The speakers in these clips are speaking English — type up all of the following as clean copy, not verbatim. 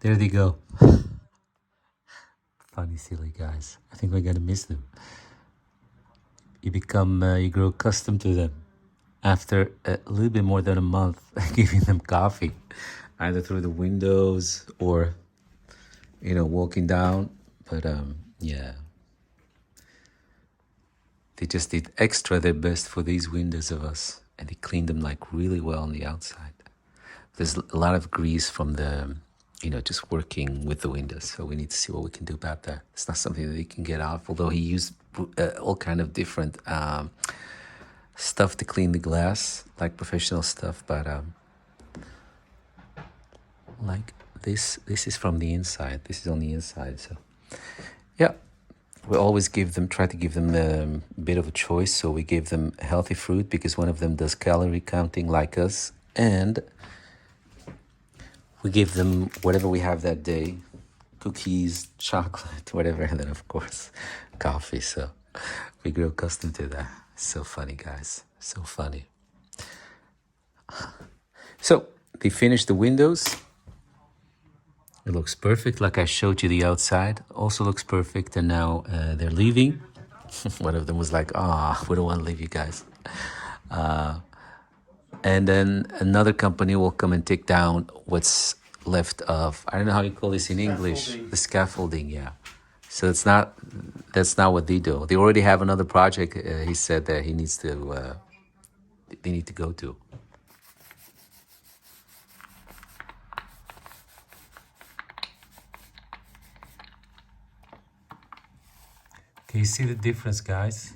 There they go. Funny, silly guys. I think we're gonna miss them. You grow accustomed to them after a little bit more than a month giving them coffee, either through the windows or, walking down. But yeah, they just did their best for these windows of us, and they cleaned them like really well on the outside. There's a lot of grease from the, just working with the windows. So we need to see what we can do about that. It's not something that he can get off, although he used all kind of different stuff to clean the glass, like professional stuff. But like this is from the inside. This is on the inside. So yeah, we always try to give them a bit of a choice. So we give them healthy fruit because one of them does calorie counting like us, and we give them whatever we have that day, cookies, chocolate, whatever, and then of course, coffee. So we grew accustomed to that. So funny, guys, so funny. So they finished the windows. It looks perfect, like I showed you the outside. Also looks perfect, and now they're leaving. One of them was like, we don't want to leave you guys. And then another company will come and take down what's left of, I don't know how you call this in English, the scaffolding, yeah. So that's not what they do. They already have another project, he said, that they need to go to. Can you see the difference, guys?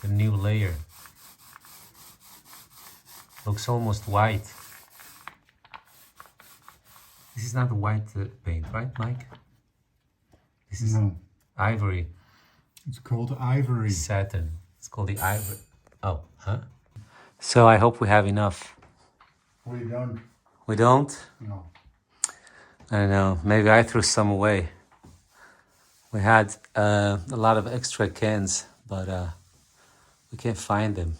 The new layer looks almost white. This is not white paint, right, Mike? This is ivory. It's called ivory. Satin. It's called the ivory. Oh, huh? So I hope we have enough. We don't. We don't? No. I don't know. Maybe I threw some away. We had a lot of extra cans, but we can't find them.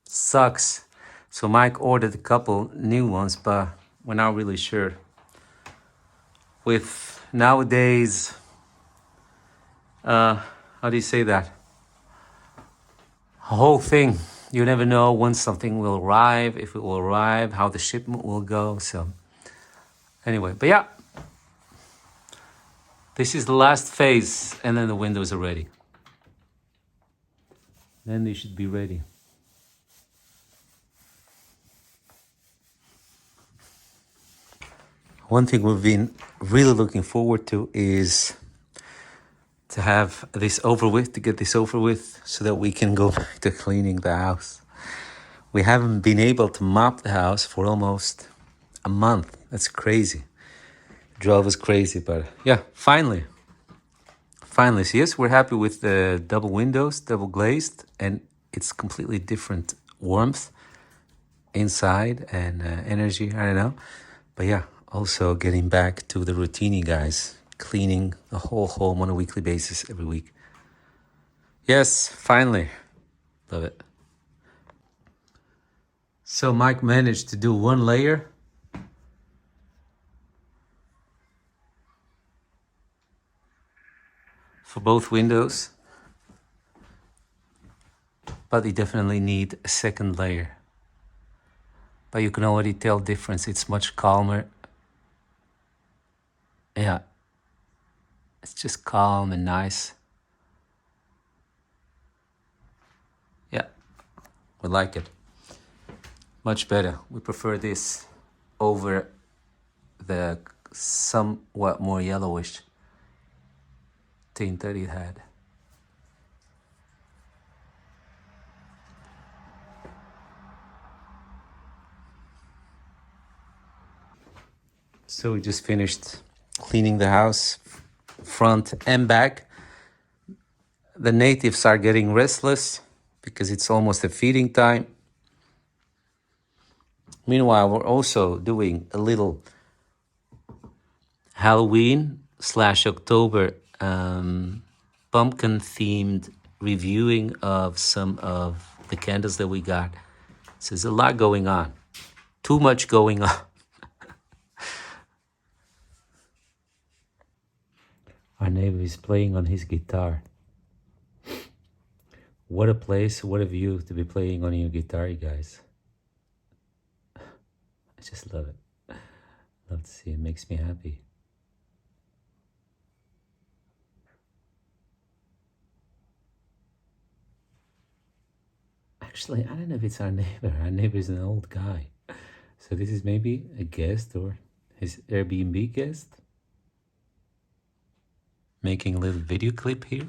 Sucks. So Mike ordered a couple new ones, but we're not really sure. With nowadays, how do you say that? A whole thing. You never know when something will arrive, if it will arrive, how the shipment will go. So anyway, but yeah. This is the last phase, and then the windows are ready. Then they should be ready. One thing we've been really looking forward to is to have this over with, to get this over with, so that we can go back to cleaning the house. We haven't been able to mop the house for almost a month. That's crazy. Drove us crazy, but yeah, finally. So yes, we're happy with the double windows, double glazed, and it's completely different warmth inside and energy, I don't know. But yeah, also getting back to the routine, guys, cleaning the whole home on a weekly basis every week. Yes, finally. Love it. So Mike managed to do one layer. For both windows, but you definitely need a second layer. But you can already tell difference. It's much calmer. Yeah, it's just calm and nice. Yeah, we like it. Much better. We prefer this over the somewhat more yellowish tint that it had. So we just finished cleaning the house, front and back. The natives are getting restless because it's almost a feeding time. Meanwhile, we're also doing a little Halloween/October pumpkin themed reviewing of some of the candles that we got. So there's a lot going on. Too much going on. neighbor is playing on his guitar. What a place, what a view to be playing on your guitar, you guys. I just love it. Love to see it. Makes me happy. Actually, I don't know if it's our neighbor. Our neighbor is an old guy. So this is maybe a guest or his Airbnb guest. Making a little video clip here.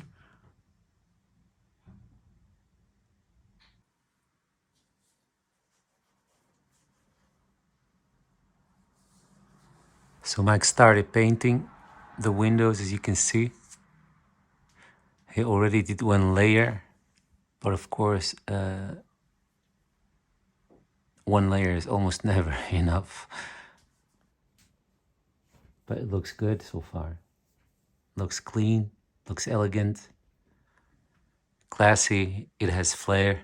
So Mike started painting the windows, as you can see. He already did one layer, but of course, one layer is almost never enough. But it looks good so far. Looks clean, looks elegant, classy, it has flair.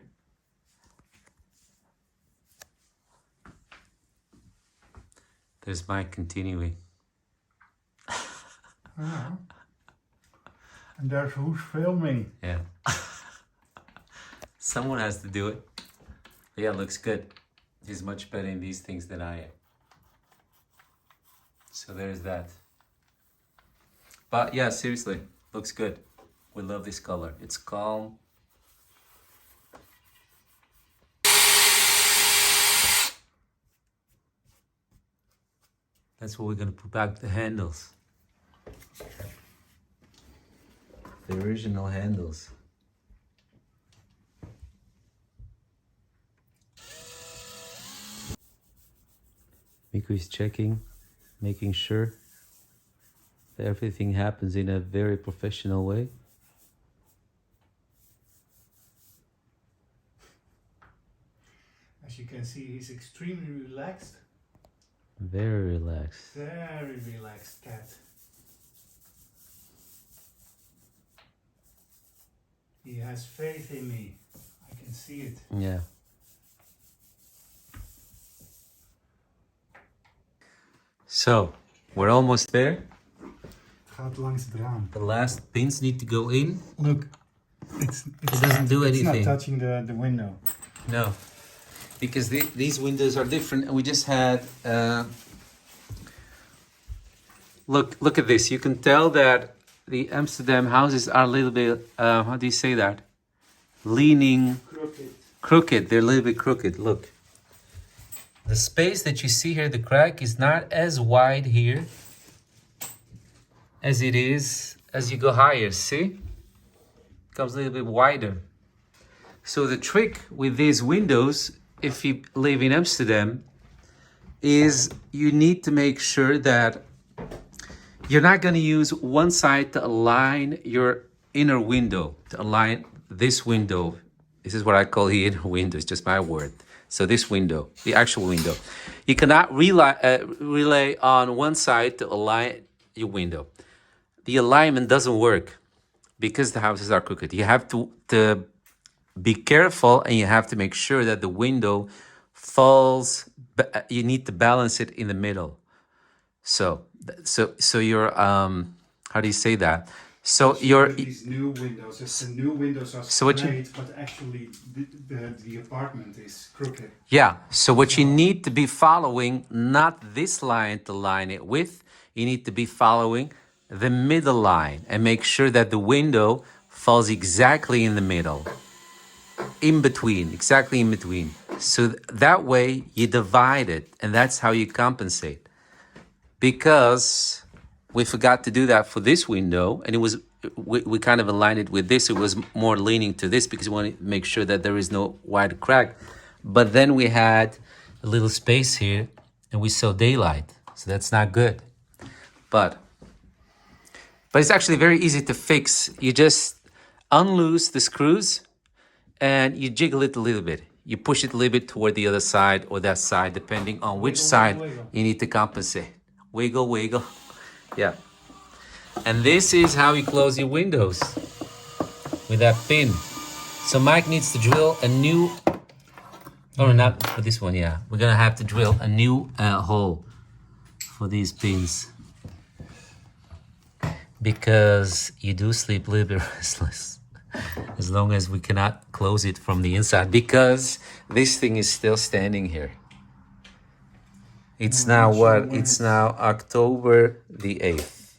There's Mike continuing. Yeah. And there's who's filming. Yeah. Someone has to do it. But yeah, looks good. He's much better in these things than I am. So there's that. But yeah, seriously, looks good. We love this color. It's calm. That's what we're gonna put back the handles. The original handles. Miku is checking, making sure that everything happens in a very professional way. As you can see, he's extremely relaxed. Very relaxed. Very relaxed cat. He has faith in me. I can see it. Yeah. So, we're almost there. Gaat langs het raam. The last pins need to go in. Look, it doesn't do It's anything. not touching the window. No, because these windows are different, and we just had. Look at this. You can tell that the Amsterdam houses are a little bit. How do you say that? Leaning. Crooked. They're a little bit crooked. Look. The space that you see here, the crack, is not as wide here as it is as you go higher. See? It comes a little bit wider. So the trick with these windows, if you live in Amsterdam, is you need to make sure that you're not going to use one side to align your inner window, to align this window. This is what I call the inner window. It's just my word. So this window, the actual window. You cannot rely on one side to align your window. The alignment doesn't work because the houses are crooked. You have to be careful, and you have to make sure that the window falls. You need to balance it in the middle. So you're how do you say that? So you're these new windows. It's the new windows are So what you- straight, but actually the apartment is crooked. Yeah, so what you need to be following, not this line to line it with, you need to be following the middle line and make sure that the window falls exactly in the middle, in between, exactly in between. So that way you divide it, and that's how you compensate. Because we forgot to do that for this window, and it was we kind of aligned it with this. It was more leaning to this because we wanted to make sure that there is no wide crack. But then we had a little space here, and we saw daylight, so that's not good. But it's actually very easy to fix. You just unloose the screws, and you jiggle it a little bit. You push it a little bit toward the other side or that side, depending on which side you need to compensate. Wiggle, wiggle. Yeah. And this is how you close your windows with that pin. So Mike needs to drill a new, or not for this one, yeah. We're gonna have to drill a new hole for these pins. because you do sleep a little bit restless as long as we cannot close it from the inside, because this thing is still standing here. It's And we're now not sure what? when It's it's now October the 8th.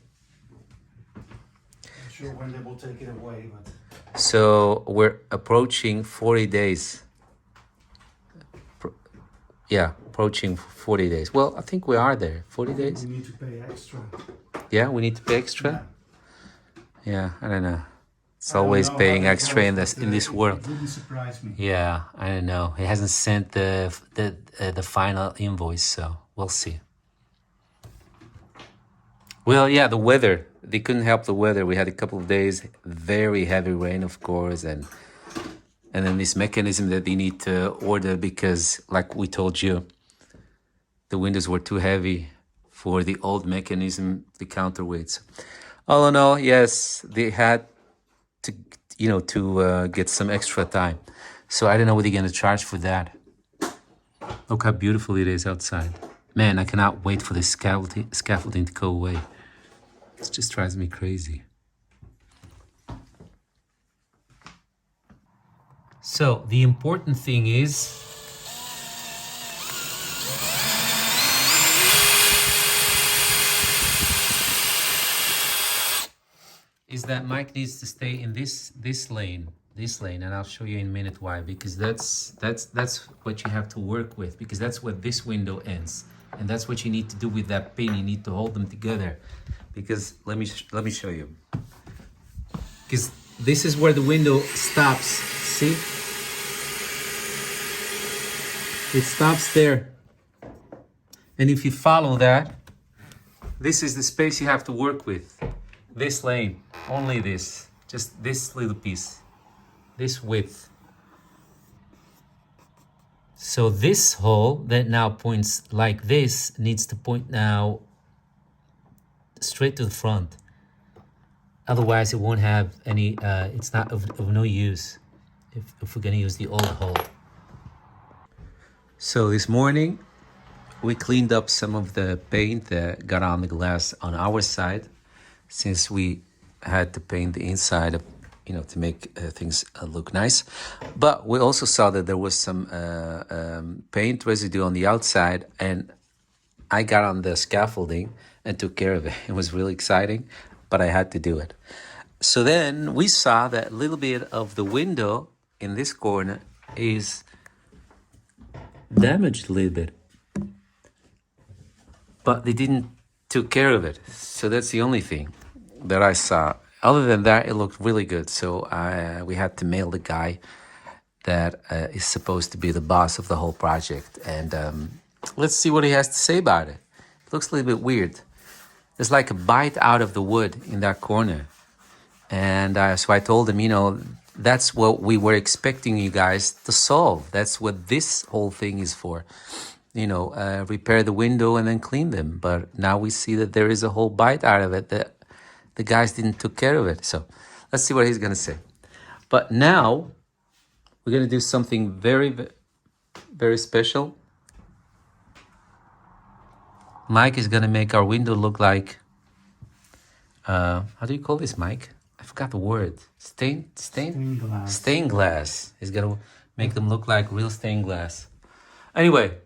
not sure when they will take it away, but So we're approaching 40 days. Yeah, approaching 40 days. Well, I think we are there. 40 I think days? we need to pay extra. Yeah, we need to pay extra? Yeah. Yeah, I don't know. It's I don't always know how paying that extra goes, in but this world. it wouldn't surprise me. Yeah, I don't know. He hasn't sent the final invoice, so we'll see. Well, yeah, the weather. They couldn't help the weather. We had a couple of days, very heavy rain, of course, and then this mechanism that they need to order because, like we told you, the windows were too heavy for the old mechanism, the counterweights. All in all, yes, they had to, get some extra time. So I don't know what they're gonna charge for that. Look how beautiful it is outside. Man, I cannot wait for this scaffolding to go away. It just drives me crazy. So the important thing is that Mike needs to stay in this lane, and I'll show you in a minute why. Because that's what you have to work with, because that's where this window ends, and that's what you need to do with that pin. You need to hold them together, because let me show you. Because this is where the window stops. See, it stops there, and if you follow that, this is the space you have to work with. This lane, only this, just this little piece, this width. So this hole that now points like this needs to point now straight to the front. Otherwise, it won't have any, it's not of no use if we're gonna use the old hole. So this morning, we cleaned up some of the paint that got on the glass on our side, since we had to paint the inside of, to make things look nice. But we also saw that there was some paint residue on the outside, and I got on the scaffolding and took care of it. It was really exciting, but I had to do it. So then we saw that a little bit of the window in this corner is damaged a little bit, but they didn't took care of it. So that's the only thing that I saw. Other than that, it looked really good. So we had to mail the guy that is supposed to be the boss of the whole project, and let's see what he has to say about it. It looks a little bit weird. There's like a bite out of the wood in that corner, and so I told him, that's what we were expecting you guys to solve. That's what this whole thing is for. Repair the window and then clean them. But now we see that there is a whole bite out of it that the guys didn't took care of it. So let's see what he's gonna say. But now we're gonna do something very, very special. Mike is gonna make our window look like, how do you call this, Mike? I forgot the word. Stained glass. Stained glass. He's gonna make them look like real stained glass. Anyway.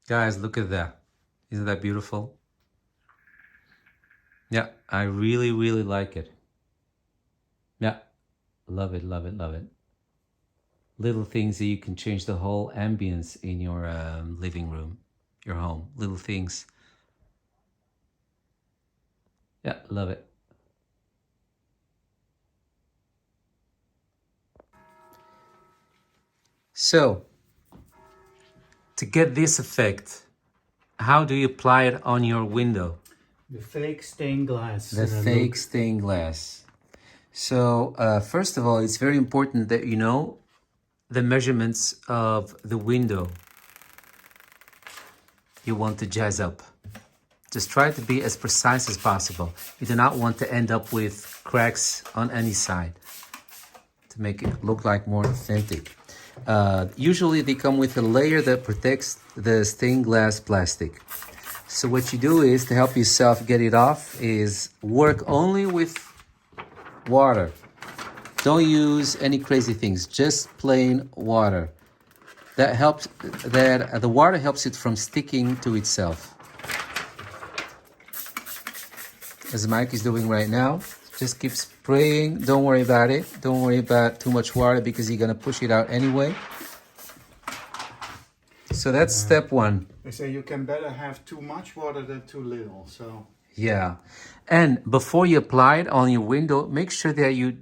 Guys, look at that. Isn't that beautiful? Yeah, I really, really like it. Yeah, love it, love it, love it. Little things that you can change the whole ambience in your living room, your home. Little things. Yeah, love it. So, to get this effect, how do you apply it on your window? The fake stained glass. The fake look. stained glass. So, first of all, it's very important that you know the measurements of the window you want to jazz up. Just try to be as precise as possible. You do not want to end up with cracks on any side to make it look like more authentic. Usually they come with a layer that protects the stained glass plastic. So what you do is, to help yourself get it off, is work only with water. Don't use any crazy things, just plain water. That helps, the water helps it from sticking to itself. As Mike is doing right now, just keep spraying. Don't worry about it. Don't worry about too much water because you're gonna push it out anyway. So that's step one. They say you can better have too much water than too little. So Yeah. And before you apply it on your window, make sure that you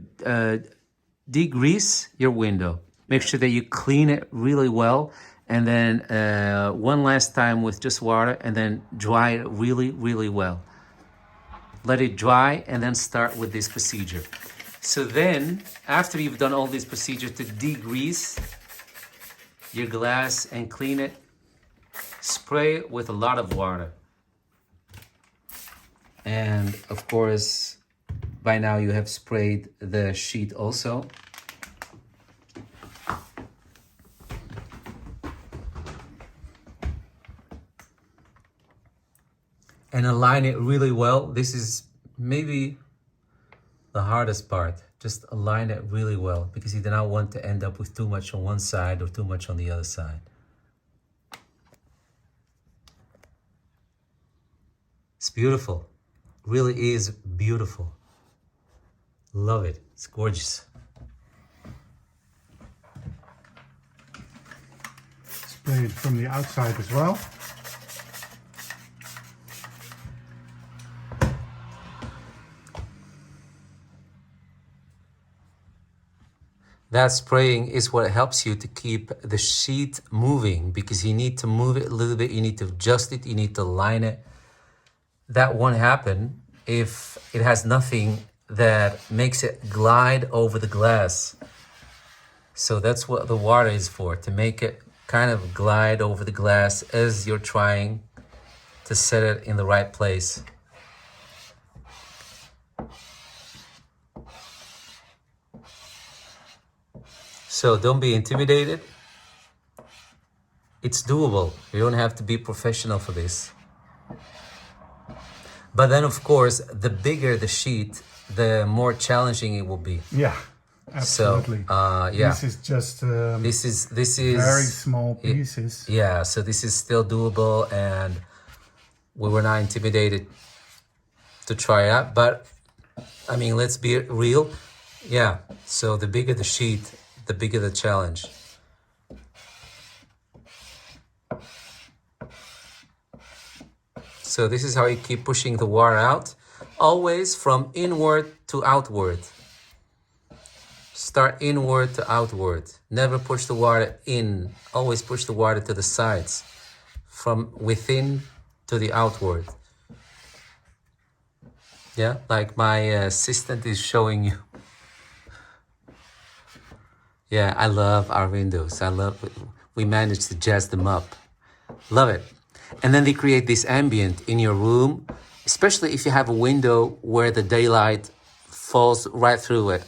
degrease your window. Make sure that you clean it really well. And then one last time with just water, and then dry it really, really well. Let it dry and then start with this procedure. So then, after you've done all this procedure to degrease your glass and clean it, spray it with a lot of water. And of course, by now you have sprayed the sheet also. And align it really well. This is maybe the hardest part. Just align it really well, because you do not want to end up with too much on one side or too much on the other side. It's beautiful. Really is beautiful. Love it. It's gorgeous. spray it from the outside as well. That spraying is what helps you to keep the sheet moving, because you need to move it a little bit, you need to adjust it, you need to line it. That won't happen if it has nothing that makes it glide over the glass. So that's what the water is for, to make it kind of glide over the glass as you're trying to set it in the right place. So don't be intimidated. It's doable. You don't have to be professional for this. But then, of course, the bigger the sheet, the more challenging it will be. Yeah, absolutely. So, yeah. This is just This is very small pieces. Yeah, so this is still doable, and we were not intimidated to try it out. But, I mean, let's be real. Yeah, so the bigger the sheet, the bigger the challenge. So this is how you keep pushing the water out, always from inward to outward. Start inward to outward. Never push the water in, always push the water to the sides, from within to the outward. Yeah, like my assistant is showing you. Yeah, I love our windows. We managed to jazz them up. Love it. And then they create this ambient in your room, especially if you have a window where the daylight falls right through it.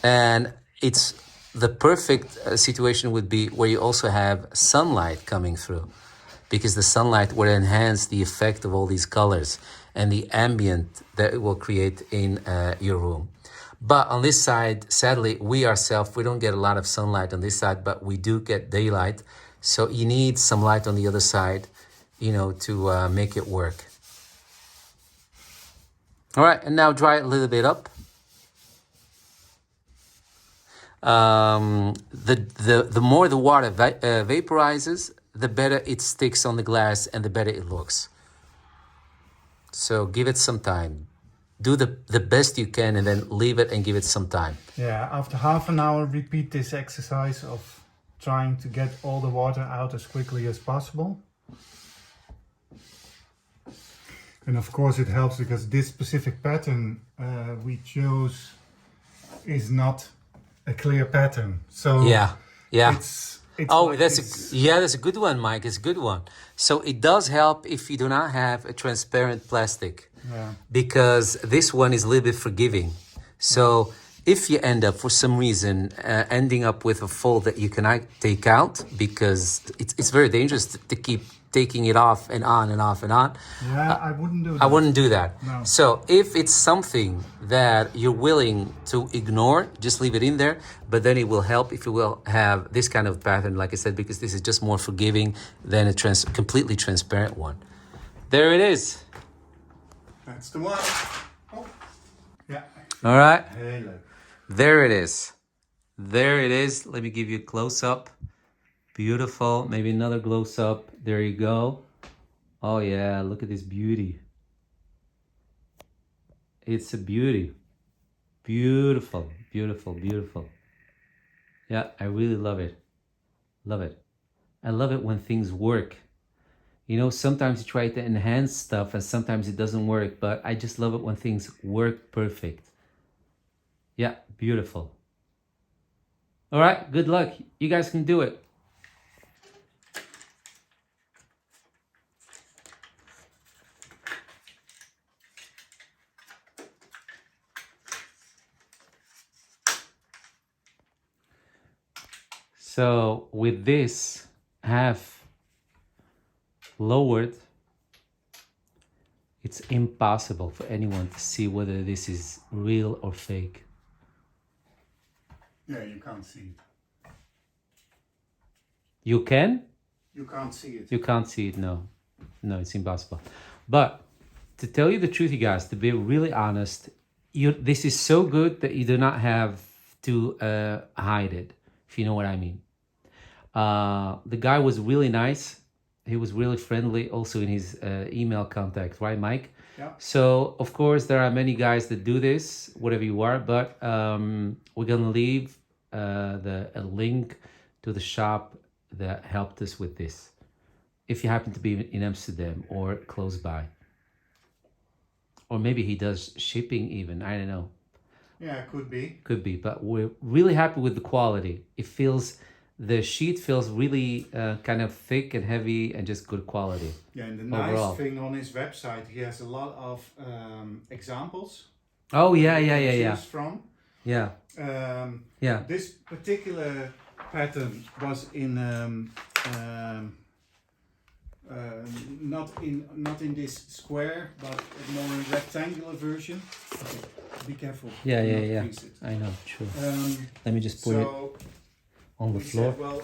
And it's the perfect situation would be where you also have sunlight coming through, because the sunlight will enhance the effect of all these colors and the ambient that it will create in your room. But on this side, sadly, we ourselves, we don't get a lot of sunlight on this side, but we do get daylight. So you need some light on the other side, you know, to make it work. All right, and now dry it a little bit up. The more the water vaporizes, the better it sticks on the glass and the better it looks. So give it some time. Do the best you can and then leave it and give it some time. Yeah, after half an hour, repeat this exercise of trying to get all the water out as quickly as possible. And of course it helps because this specific pattern we chose is not a clear pattern. So Yeah. it's Oh, like that's a good one, Mike. It's a good one. So it does help if you do not have a transparent plastic, yeah. because this one is a little bit forgiving. So if you end up for some reason ending up with a fold that you cannot take out, because it's very dangerous to keep taking it off and on and off and on. Yeah, I wouldn't do that. I wouldn't do that. No. So if it's something that you're willing to ignore, just leave it in there. But then it will help if you will have this kind of pattern, like I said, because this is just more forgiving than a completely transparent one. There it is. That's the one. Oh. Yeah. All right. Hey, look. There it is. There it is. Let me give you a close up. Beautiful. Maybe another close up. There you go. Oh yeah, look at this beauty. It's a beauty. Beautiful, beautiful, beautiful. Yeah, I really love it. Love it. I love it when things work. You know, sometimes you try to enhance stuff and sometimes it doesn't work, but I just love it when things work perfect. Yeah, beautiful. All right, good luck. You guys can do it. So with this half lowered, it's impossible for anyone to see whether this is real or fake. Yeah, you can't see it. You can? You can't see it. You can't see it, no. No, it's impossible. But to tell you the truth, you guys, to be really honest, this is so good that you do not have to hide it, if you know what I mean. The guy was really nice. He was really friendly also in his email contact, right, Mike? Yeah. So, of course, there are many guys that do this, whatever you are, but we're going to leave a link to the shop that helped us with this, if you happen to be in Amsterdam or close by. Or maybe he does shipping even, I don't know. Yeah, could be. Could be, but we're really happy with the quality. The sheet feels really kind of thick and heavy and just good quality. Yeah, and the overall. nice thing on his website, he has a lot of examples. Oh, yeah. Choose from. Yeah. Yeah. This particular pattern was in not in this square, but more in rectangular version. Okay, be careful. Yeah. I know, true. Let me just put it on the floor. Said, well,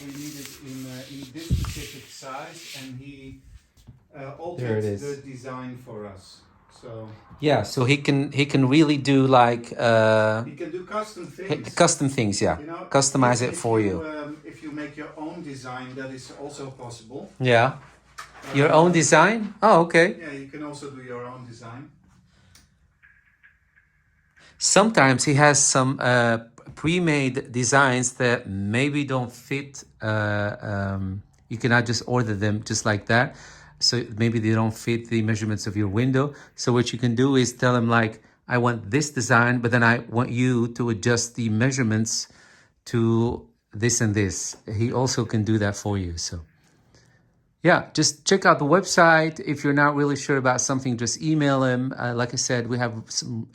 we need it in this specific size, and he altered the design for us. So yeah, so he can really do like he can do custom things. Custom things, yeah. Customize it for you. If you make your own design, that is also possible. Yeah. Your own design? Oh, okay. Yeah, you can also do your own design. Sometimes he has some pre-made designs that maybe don't fit. You cannot just order them just like that. So maybe they don't fit the measurements of your window. So what you can do is tell him like, I want this design, but then I want you to adjust the measurements to this and this. He also can do that for you. So yeah, just check out the website. If you're not really sure about something, just email him. Like I said, we have some,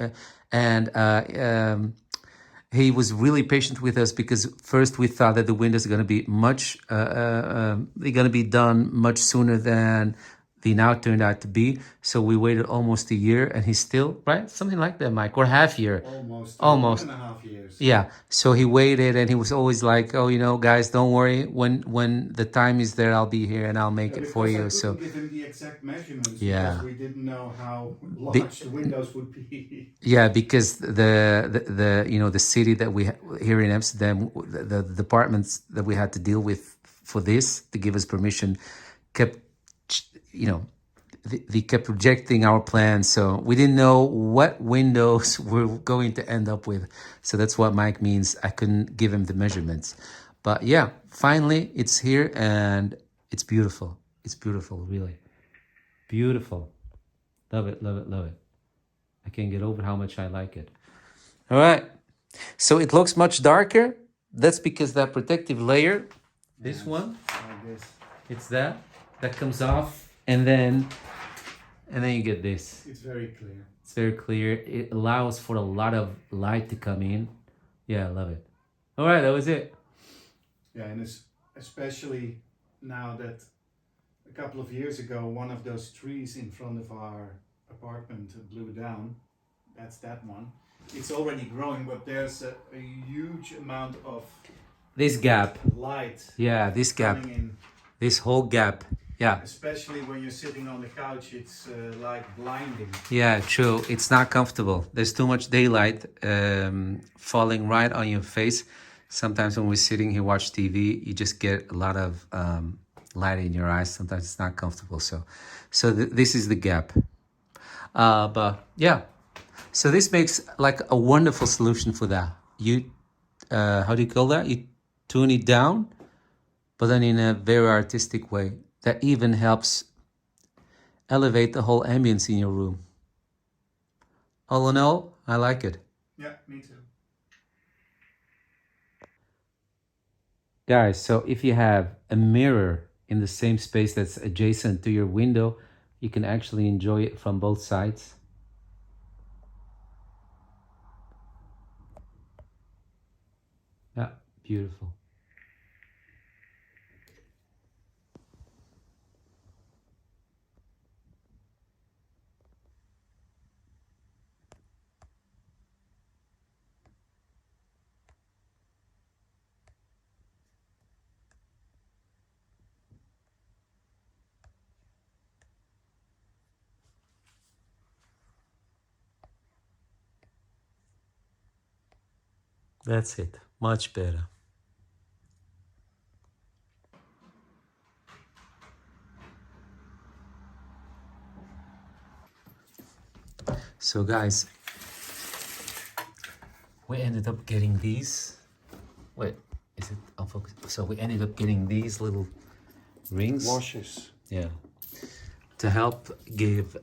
he was really patient with us because first we thought that the windows are going to be they're going to be done much sooner than they now turned out to be. So we waited almost a year, and he's still, right? Something like that, Mike, or half year. Almost 1.5 years. Yeah. So he waited, and he was always like, "Oh, guys, don't worry. When the time is there, I'll be here and I'll make it for you." So give him the exact measurements yeah, because we didn't know how large the windows would be. Yeah, because the city that we here in Amsterdam, the departments that we had to deal with for this to give us permission kept, they kept rejecting our plans. So we didn't know what windows we're going to end up with. So that's what Mike means. I couldn't give him the measurements. But yeah, finally it's here and it's beautiful. It's beautiful, really. Beautiful. Love it, love it, love it. I can't get over how much I like it. All right. So it looks much darker. That's because that protective layer, this one, like this. it's that comes off, and then you get this. It's very clear. It's very clear. It allows for a lot of light to come in. Yeah, I love it. All right, that was it. Yeah, and especially now that a couple of years ago, one of those trees in front of our apartment blew down. That's that one. It's already growing, but there's a huge amount of This gap. light. Yeah, this gap. Coming in. This whole gap. Yeah. Especially when you're sitting on the couch, it's like blinding. Yeah, true. It's not comfortable. There's too much daylight falling right on your face. Sometimes when we're sitting here watch TV, you just get a lot of light in your eyes. Sometimes it's not comfortable. So this is the gap. But yeah, so this makes like a wonderful solution for that. You, how do you call that? You tune it down, but then in a very artistic way that even helps elevate the whole ambience in your room. All in all, I like it. Yeah, me too. Guys, so if you have a mirror in the same space that's adjacent to your window, you can actually enjoy it from both sides. Yeah, beautiful. That's it. Much better. So guys, we ended up getting these. Wait, is it unfocused? So we ended up getting these little rings. Washes. Yeah. To help give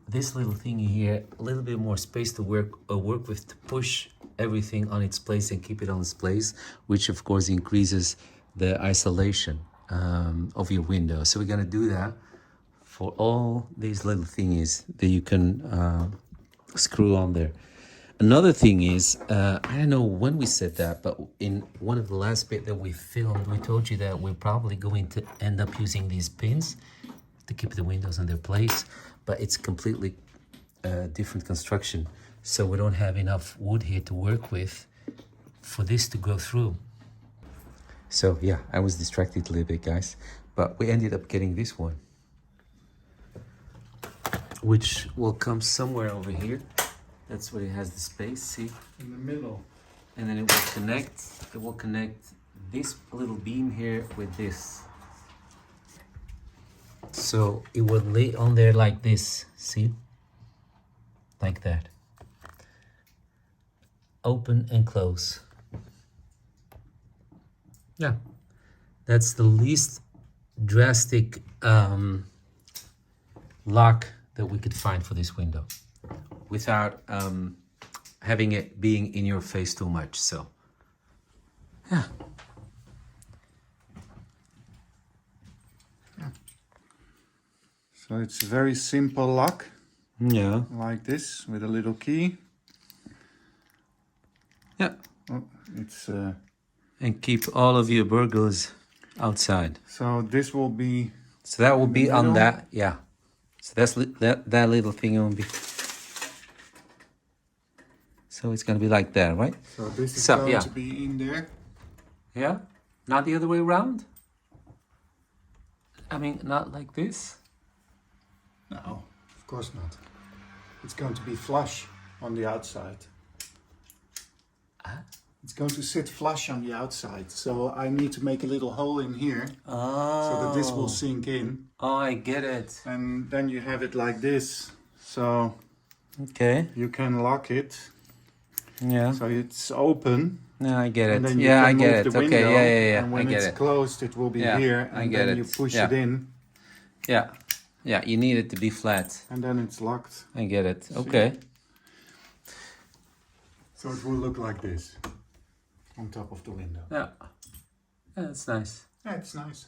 this little thingy here a little bit more space to work with, to push everything on its place and keep it on its place, which of course increases the isolation of your window. So we're gonna do that for all these little thingies that you can screw on there. Another thing is, I don't know when we said that, but in one of the last bit that we filmed, we told you that we're probably going to end up using these pins to keep the windows in their place, but it's completely different construction. So we don't have enough wood here to work with for this to go through. So yeah, I was distracted a little bit, guys, but we ended up getting this one, which will come somewhere over here. That's where it has the space, see? In the middle. And then it will connect this little beam here with this. So it will lay on there like this, see? Like that. Open and close. Yeah, that's the least drastic lock that we could find for this window without having it being in your face too much. So yeah. So it's a very simple lock. Yeah. Like this, with a little key. Yeah. Oh, it's And keep all of your burglars outside. so this will be. So that will be on middle. that, yeah. So that's that little thing will be. So it's gonna be like that, right? So this is So, going yeah. to be in there. Yeah. Not the other way around. I mean, not like this. No, of course not. It's going to be flush on the outside. It's going to sit flush on the outside. So I need to make a little hole in here so that this will sink in. Oh, I get it. And then you have it like this. So Okay. you can lock it. Yeah. So it's open. No, I get And it. then you Yeah, I can get move it. the Okay, window, yeah. and I when get it's it. closed, it will be Yeah, here, I and get then you it. push Yeah. it in, Yeah. Yeah, you need it to be flat. and then it's locked. I get it. See? Okay. So it will look like this on top of the window. Yeah. Yeah, that's nice. Yeah, it's nice.